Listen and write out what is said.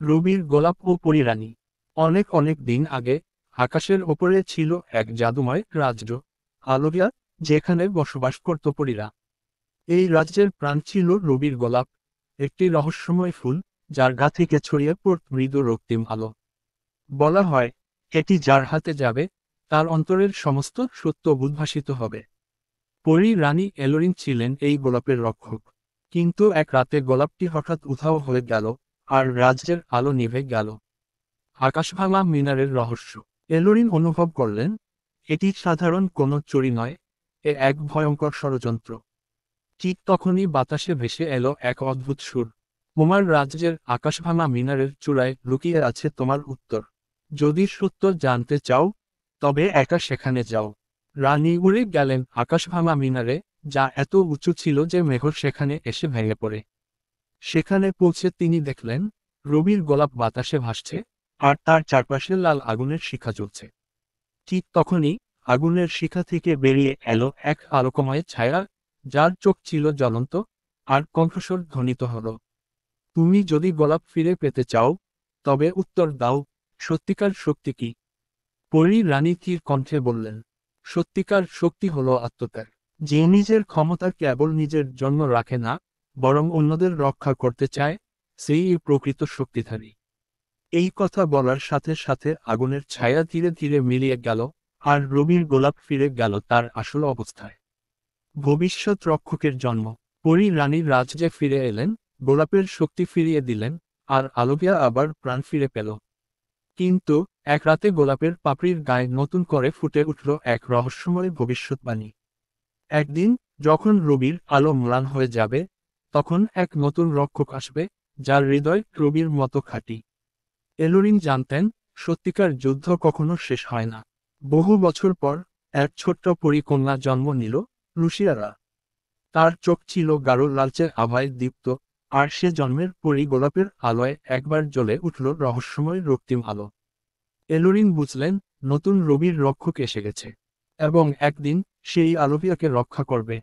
রবির গোলাপ ও পরিরানী। অনেক অনেক দিন আগে আকাশের ওপরে ছিল এক জাদুময় রাজ্য, আলোকিয়া, যেখানে বসবাস করত পরীরা। এই রাজ্যের প্রাণ ছিল রবির গোলাপ, একটি রহস্যময় ফুল যার গা থেকে ছড়িয়ে পড়ত মৃদু রক্তিম আলো। বলা হয়, এটি যার হাতে যাবে তার অন্তরের সমস্ত সত্য উদ্ভাসিত হবে। পরী রানী এলোরিন ছিলেন এই গোলাপের রক্ষক। কিন্তু এক রাতে গোলাপটি হঠাৎ উধাও হয়ে গেল, আর রাজ্যের আলো নিভে গেল। আকাশভাঙা মিনারের রহস্য। এলোরিন অনুভব করলেন, এটি সাধারণ কোনো চুরি নয়, এক ভয়ঙ্কর ষড়যন্ত্র। ঠিক তখনই বাতাসে ভেসে এলো এক অদ্ভুত সুর। তোমার রাজ্যের আকাশভাঙা মিনারের চূড়ায় লুকিয়ে আছে তোমার উত্তর। যদি সত্য জানতে চাও, তবে একা সেখানে যাও। রানী উড়ে গেলেন আকাশভাঙা মিনারে, যা এত উঁচু ছিল যে মেঘ সেখানে এসে ভেঙে পড়ে। সেখানে পৌঁছে তিনি দেখলেন, রবির গোলাপ বাতাসে ভাসছে, আর তার চারপাশে লাল আগুনের শিখা জ্বলছে। ঠিক তখনই আগুনের শিখা থেকে বেরিয়ে এলো এক আলোকময় ছায়া, যার চোখ ছিল জ্বলন্ত, আর কণ্ঠস্বর ধ্বনিত হলো, তুমি যদি গোলাপ ফিরে পেতে চাও, তবে উত্তর দাও, সত্যিকার শক্তি কি? পরী রানী তীর কণ্ঠে বললেন, সত্যিকার শক্তি হলো আত্মত্যাগ। যে নিজের ক্ষমতা কেবল নিজের জন্য রাখে না, বরং অন্যদের রক্ষা করতে চায়, সেই প্রকৃত শক্তিধারী। এই কথা বলার সাথে সাথে আগুনের ছায়া ধীরে ধীরে মিলিয়ে গেল, আর রবির গোলাপ ফিরে গেল তার আসল অবস্থায়। ভবিষ্যৎ রক্ষকের জন্ম। পরী রানীর রাজ্যে ফিরে এলেন, গোলাপের শক্তি ফিরিয়ে দিলেন, আর আলোকিয়া আবার প্রাণ ফিরে পেল। কিন্তু এক রাতে গোলাপের পাপড়ির গায়ে নতুন করে ফুটে উঠল এক রহস্যময় ভবিষ্যৎবাণী। একদিন, যখন রবির আলো ম্লান হয়ে যাবে, তখন এক নতুন রক্ষক আসবে, যার হৃদয় রবির মতো খাঁটি। এলোরিন জানতেন, সত্যিকার যুদ্ধ কখনো শেষ হয় না। বহু বছর পর এক ছোট্ট পরীকন্যা জন্ম নিল, লুসিয়ারা। তার চোখ ছিল গাঢ় লালচে আভায় দীপ্ত, আর সে জন্মের পরই গোলাপের আলোয় একবার জ্বলে উঠল রহস্যময় রক্তিম আলো। এলোরিন বুঝলেন, নতুন রবির রক্ষক এসে গেছে, এবং একদিন সেই আলোকিয়াকে রক্ষা করবে।